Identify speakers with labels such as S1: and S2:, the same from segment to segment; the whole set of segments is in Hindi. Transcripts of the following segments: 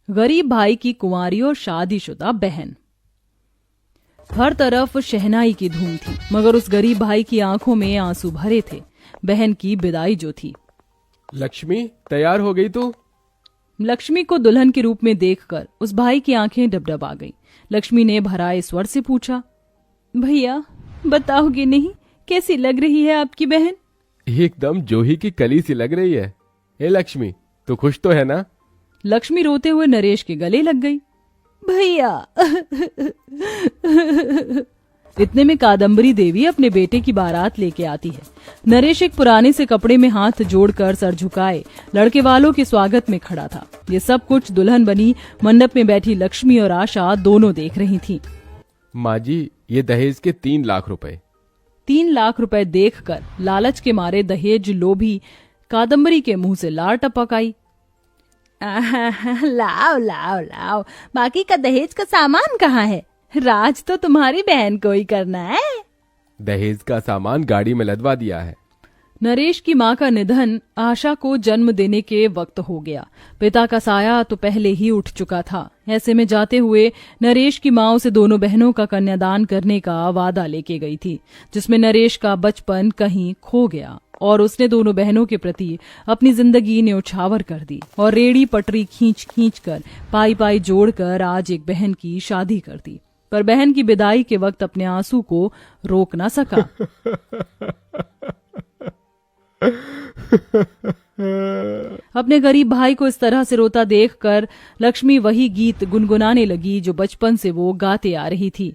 S1: गरीब भाई की कुंवारी और शादीशुदा बहन। हर तरफ शहनाई की धूम थी, मगर उस गरीब भाई की आंखों में आंसू भरे थे। बहन की विदाई जो थी।
S2: लक्ष्मी, तैयार हो गई तू?
S1: लक्ष्मी को दुल्हन के रूप में देखकर उस भाई की आंखें डबडबा गईं। लक्ष्मी ने भराए स्वर से पूछा, भैया बताओगे नहीं कैसी लग रही है आपकी बहन?
S2: एकदम जूही की कली सी लग रही है। ए लक्ष्मी, तू खुश तो है ना?
S1: लक्ष्मी रोते हुए नरेश के गले लग गई। भैया। इतने में कादम्बरी देवी अपने बेटे की बारात लेके आती है। नरेश एक पुराने से कपड़े में हाथ जोड़कर सर झुकाए लड़के वालों के स्वागत में खड़ा था। ये सब कुछ दुल्हन बनी मंडप में बैठी लक्ष्मी और आशा दोनों देख रही थीं।
S2: माँ जी, ये दहेज के 3 लाख रुपए।
S1: 3 लाख रुपए देखकर लालच के मारे दहेज लोभी कादम्बरी के मुंह से लार टपक आई। लाओ लाओ लाओ, बाकी का दहेज का सामान कहाँ है? राज तो तुम्हारी बहन को ही करना है।
S2: दहेज का सामान गाड़ी में लदवा दिया है।
S1: नरेश की मां का निधन आशा को जन्म देने के वक्त हो गया। पिता का साया तो पहले ही उठ चुका था। ऐसे में जाते हुए नरेश की मां उसे दोनों बहनों का कन्यादान करने का वादा लेके गई थी, जिसमें नरेश का बचपन कहीं खो गया और उसने दोनों बहनों के प्रति अपनी जिंदगी न्योछावर कर दी और रेड़ी पटरी खींच खींच कर पाई पाई जोड़कर आज एक बहन की शादी कर दी। पर बहन की विदाई के वक्त अपने आंसू को रोक ना सका। अपने गरीब भाई को इस तरह से रोता देखकर लक्ष्मी वही गीत गुनगुनाने लगी जो बचपन से वो गाते आ रही थी।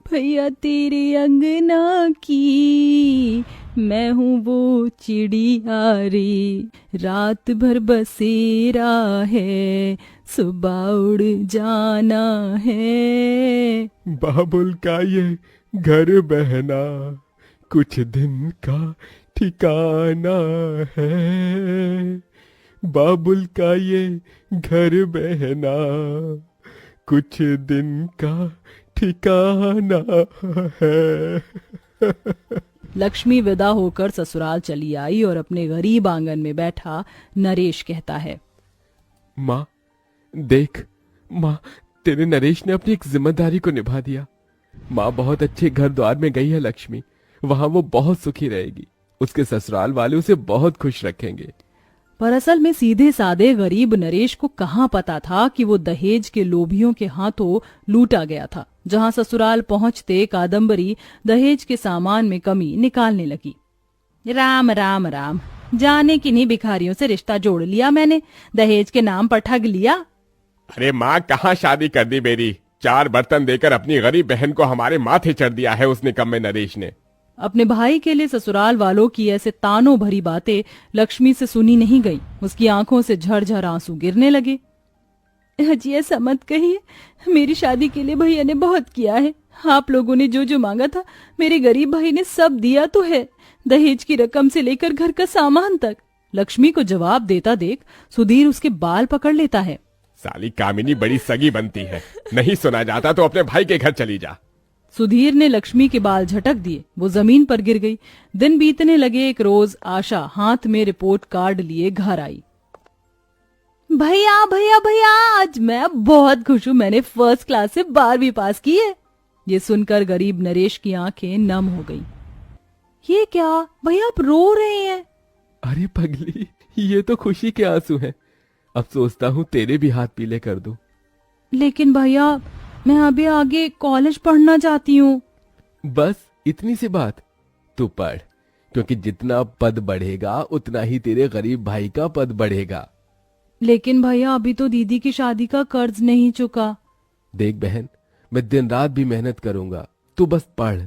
S1: भैया तेरे अंगना की मैं हूँ वो चिड़िया रे, रात भर बसेरा है, सुबह उड़ जाना है।
S2: बाबुल का ये घर बहना कुछ दिन का ठिकाना है। बाबुल का ये घर बहना कुछ दिन का ठिकाना है।
S1: लक्ष्मी विदा होकर ससुराल चली आई और अपने गरीब आंगन में बैठा नरेश कहता है,
S2: माँ देख, माँ तेरे नरेश ने अपनी एक जिम्मेदारी को निभा दिया। माँ बहुत अच्छे घर द्वार में गई है लक्ष्मी, वहां वो बहुत सुखी रहेगी। उसके ससुराल वाले उसे बहुत खुश रखेंगे।
S1: पर असल में सीधे साधे गरीब नरेश को कहाँ पता था कि वो दहेज के लोभियों के हाथों लूटा गया था। जहाँ ससुराल पहुंचते कादम्बरी दहेज के सामान में कमी निकालने लगी। राम राम राम, जाने किन्हीं भिखारियों से रिश्ता जोड़ लिया मैंने, दहेज के नाम पर ठग लिया।
S2: अरे माँ, कहाँ शादी कर दी मेरी? 4 बर्तन देकर अपनी गरीब बहन को हमारे माथे चढ़ दिया है उस निकम्मे नरेश ने।
S1: अपने भाई के लिए ससुराल वालों की ऐसे तानों भरी बातें लक्ष्मी से सुनी नहीं गई। उसकी आंखों से झरझर आंसू गिरने लगे। जी ऐसा मत कहिए, मेरी शादी के लिए भैया ने बहुत किया है। आप लोगों ने जो जो मांगा था मेरे गरीब भाई ने सब दिया तो है, दहेज की रकम से लेकर घर का सामान तक। लक्ष्मी को जवाब देता देख सुधीर उसके बाल पकड़ लेता है।
S2: साली कामिनी बड़ी सगी बनती है, नहीं सुना जाता तो अपने भाई के घर चली जा।
S1: सुधीर ने लक्ष्मी के बाल झटक दिए, वो जमीन पर गिर गई। दिन बीतने लगे। एक रोज आशा हाथ में रिपोर्ट कार्ड लिए घर आई। भैया भैया भैया, आज मैं बहुत खुश हूँ, मैंने फर्स्ट क्लास से 12वीं पास की है। ये सुनकर गरीब नरेश की आंखें नम हो गई। ये क्या भैया, आप रो रहे हैं?
S2: अरे पगली, ये तो खुशी के आंसू हैं। अब सोचता हूँ तेरे भी हाथ पीले कर दूं।
S1: लेकिन भैया मैं अभी आगे कॉलेज पढ़ना चाहती हूँ।
S2: बस इतनी सी बात? तू पढ़, क्योंकि जितना पद बढ़ेगा उतना ही तेरे गरीब भाई का पद बढ़ेगा।
S1: लेकिन भैया अभी तो दीदी की शादी का कर्ज नहीं चुका।
S2: देख बहन, मैं दिन रात भी मेहनत करूंगा, तू बस पढ़।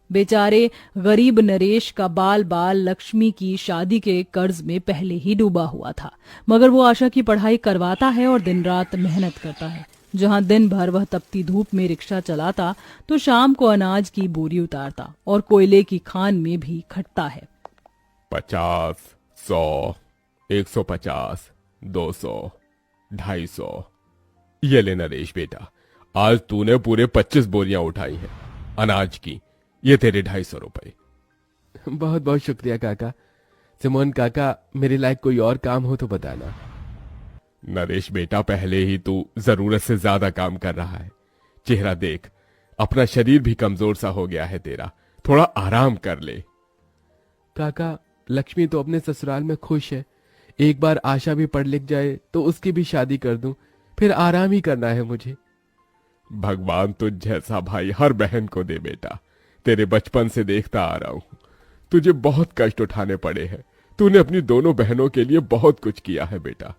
S1: बेचारे गरीब नरेश का बाल बाल लक्ष्मी की शादी के कर्ज में पहले ही डूबा हुआ था, मगर वो आशा की पढ़ाई करवाता है और दिन रात मेहनत करता है। जहां दिन भर वह तपती धूप में रिक्शा चलाता तो शाम को अनाज की बोरी उतारता और कोयले की खान में भी खटता है।
S2: 50, 100, 150, 200, 250। ये ले नरेश बेटा, आज तूने पूरे 25 बोरियां उठाई हैं अनाज की। ये तेरे 250 रुपए। बहुत बहुत शुक्रिया काका। सिमोन काका, मेरे लायक कोई और काम हो तो बताना। नरेश बेटा, पहले ही तू जरूरत से ज्यादा काम कर रहा है। चेहरा देख, अपना शरीर भी कमजोर सा हो गया है तेरा, थोड़ा आराम कर ले।
S3: काका, लक्ष्मी तो अपने ससुराल में खुश है। एक बार आशा भी पढ़ लिख जाए तो उसकी भी शादी कर दूं, फिर आराम ही करना है मुझे।
S2: भगवान तुझ जैसा भाई हर बहन को दे बेटा। तेरे बचपन से देखता आ रहा हूं, तुझे बहुत कष्ट उठाने पड़े हैं। तूने अपनी दोनों बहनों के लिए बहुत कुछ किया है बेटा।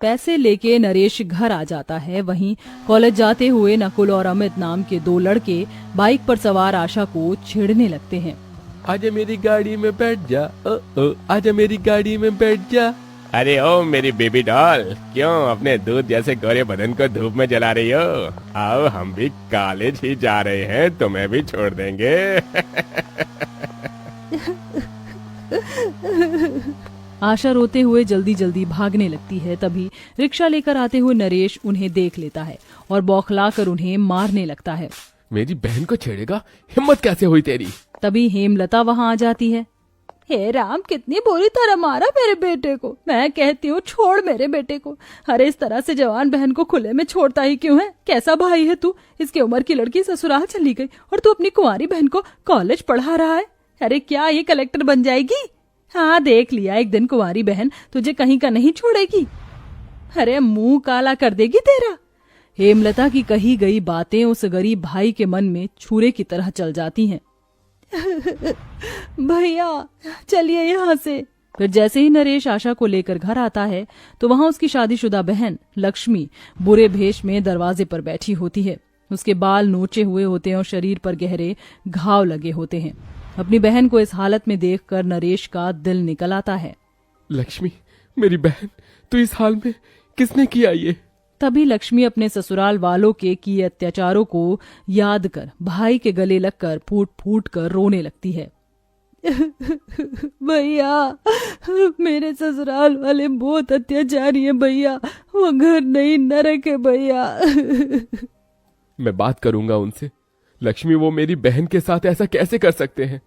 S1: पैसे लेके नरेश घर आ जाता है। वहीं कॉलेज जाते हुए नकुल और अमित नाम के दो लड़के बाइक पर सवार आशा को छेड़ने लगते हैं।
S3: आजा मेरी गाड़ी में बैठ जा, आजा मेरी गाड़ी में बैठ जा।
S2: अरे ओ मेरी बेबी डॉल, क्यों अपने दूध जैसे गोरे बदन को धूप में जला रही हो? आओ, हम भी कॉलेज ही जा रहे हैं, तुम्हें भी छोड़ देंगे।
S1: आशा रोते हुए जल्दी जल्दी भागने लगती है। तभी रिक्शा लेकर आते हुए नरेश उन्हें देख लेता है और बौखलाकर उन्हें मारने लगता है।
S3: मेरी बहन को छेड़ेगा? हिम्मत कैसे हुई तेरी?
S1: तभी हेमलता वहां आ जाती है। हे राम, कितनी बुरी तरह मारा मेरे बेटे को। मैं कहती हूँ छोड़ मेरे बेटे को। अरे इस तरह से जवान बहन को खुले में छोड़ता ही क्यों है? कैसा भाई है तू? इसकी उम्र की लड़की ससुराल चली गई और तू अपनी कुंवारी बहन को कॉलेज पढ़ा रहा है। अरे क्या ये कलेक्टर बन जाएगी? हाँ, देख लिया, एक दिन कुंवारी बहन तुझे कहीं का नहीं छोड़ेगी। अरे मुंह काला कर देगी तेरा। हेमलता की कही गई बातें उस गरीब भाई के मन में छुरे की तरह चल जाती हैं। भैया चलिए यहाँ से। फिर जैसे ही नरेश आशा को लेकर घर आता है तो वहां उसकी शादीशुदा बहन लक्ष्मी बुरे भेष में दरवाजे पर बैठी होती है। उसके बाल नोचे हुए होते हैं और शरीर पर गहरे घाव लगे होते हैं। अपनी बहन को इस हालत में देखकर नरेश का दिल निकल आता है।
S3: लक्ष्मी, मेरी बहन, तू इस हाल में किसने किया ये?
S1: तभी लक्ष्मी अपने ससुराल वालों के किए अत्याचारों को याद कर भाई के गले लगकर फूट फूट कर रोने लगती है। भैया, मेरे ससुराल वाले बहुत अत्याचारी हैं भैया। वो घर नहीं, नरक है भैया।
S3: मैं बात करूंगा उनसे। लक्ष्मी, वो मेरी बहन के साथ ऐसा कैसे कर सकते हैं?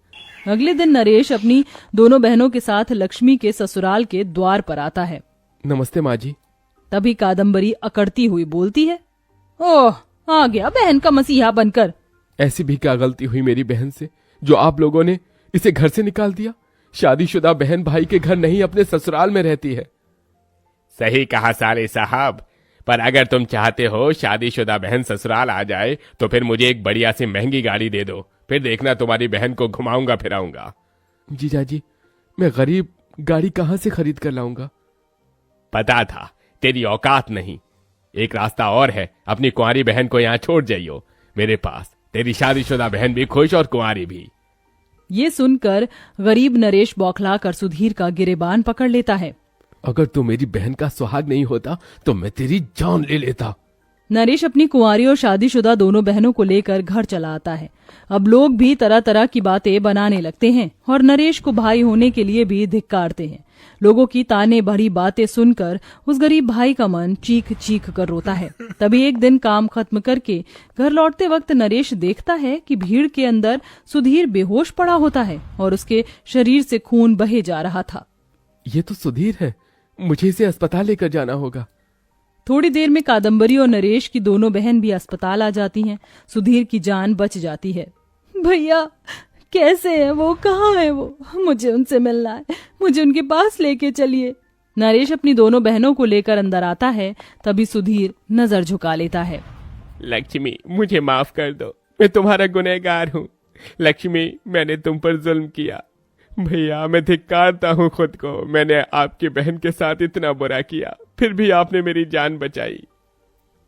S1: अगले दिन नरेश अपनी दोनों बहनों के साथ लक्ष्मी के ससुराल के द्वार पर आता है।
S3: नमस्ते माँ जी।
S1: तभी कादम्बरी अकड़ती हुई बोलती है, ओह, आ गया बहन का मसीहा बनकर।
S3: ऐसी भी क्या गलती हुई मेरी बहन से जो आप लोगों ने इसे घर से निकाल दिया? शादीशुदा बहन भाई के घर नहीं, अपने ससुराल में रहती है।
S2: सही कहा साले साहब, पर अगर तुम चाहते हो शादीशुदा बहन ससुराल आ जाए तो फिर मुझे एक बढ़िया सी महंगी गाड़ी दे दो, फिर देखना तुम्हारी बहन को घुमाऊंगा फिराऊंगा।
S3: जीजा जी, मैं गरीब, गाड़ी कहाँ से खरीद कर लाऊंगा?
S2: पता था तेरी औकात नहीं। एक रास्ता और है, अपनी कुंवारी बहन को यहाँ छोड़ जाइयो मेरे पास। तेरी शादीशुदा बहन भी खुश और कुंवारी भी।
S1: ये सुनकर गरीब नरेश बौखला कर सुधीर का गिरेबान पकड़ लेता है।
S3: अगर तू मेरी बहन का सुहाग नहीं होता तो मैं तेरी जान ले लेता।
S1: नरेश अपनी कुंवारी और शादीशुदा दोनों बहनों को लेकर घर चला आता है। अब लोग भी तरह तरह की बातें बनाने लगते हैं और नरेश को भाई होने के लिए भी धिक्कारते हैं। लोगों की ताने भरी बातें सुनकर उस गरीब भाई का मन चीख चीख कर रोता है। तभी एक दिन काम खत्म करके घर लौटते वक्त नरेश देखता है कि भीड़ के अंदर सुधीर बेहोश पड़ा होता है और उसके शरीर से खून बहे जा रहा था।
S3: ये तो सुधीर है, मुझे इसे अस्पताल लेकर जाना होगा।
S1: थोड़ी देर में कादम्बरी और नरेश की दोनों बहन भी अस्पताल आ जाती हैं। सुधीर की जान बच जाती है। भैया कैसे है वो? कहाँ है वो? मुझे उनसे मिलना है, मुझे उनके पास लेके चलिए। नरेश अपनी दोनों बहनों को लेकर अंदर आता है। तभी सुधीर नजर झुका लेता है।
S2: लक्ष्मी, मुझे माफ कर दो, मैं तुम्हारा गुनहगार हूँ। लक्ष्मी, मैंने तुम पर जुल्म किया। भैया, मैं धिक्कारता हूँ खुद को। मैंने आपकी बहन के साथ इतना बुरा किया, फिर भी आपने मेरी जान बचाई।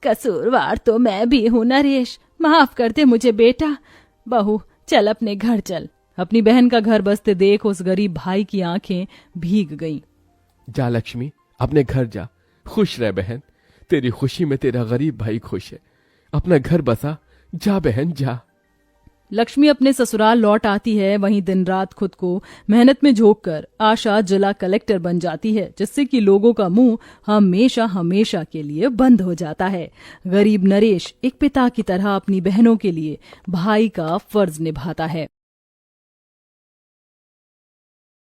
S1: कसूरवार तो मैं भी हूँ नरेश, माफ कर दे मुझे बेटा। बहू चल अपने घर चल। अपनी बहन का घर बसते देख उस गरीब भाई की आंखें भीग गईं।
S3: जा लक्ष्मी, अपने घर जा, खुश रह बहन। तेरी खुशी में तेरा गरीब भाई खुश है। अपना घर बसा, जा बहन जा।
S1: लक्ष्मी अपने ससुराल लौट आती है। वहीं दिन रात खुद को मेहनत में झोंककर आशा जिला कलेक्टर बन जाती है, जिससे कि लोगों का मुंह हमेशा हमेशा के लिए बंद हो जाता है। गरीब नरेश एक पिता की तरह अपनी बहनों के लिए भाई का फर्ज निभाता है।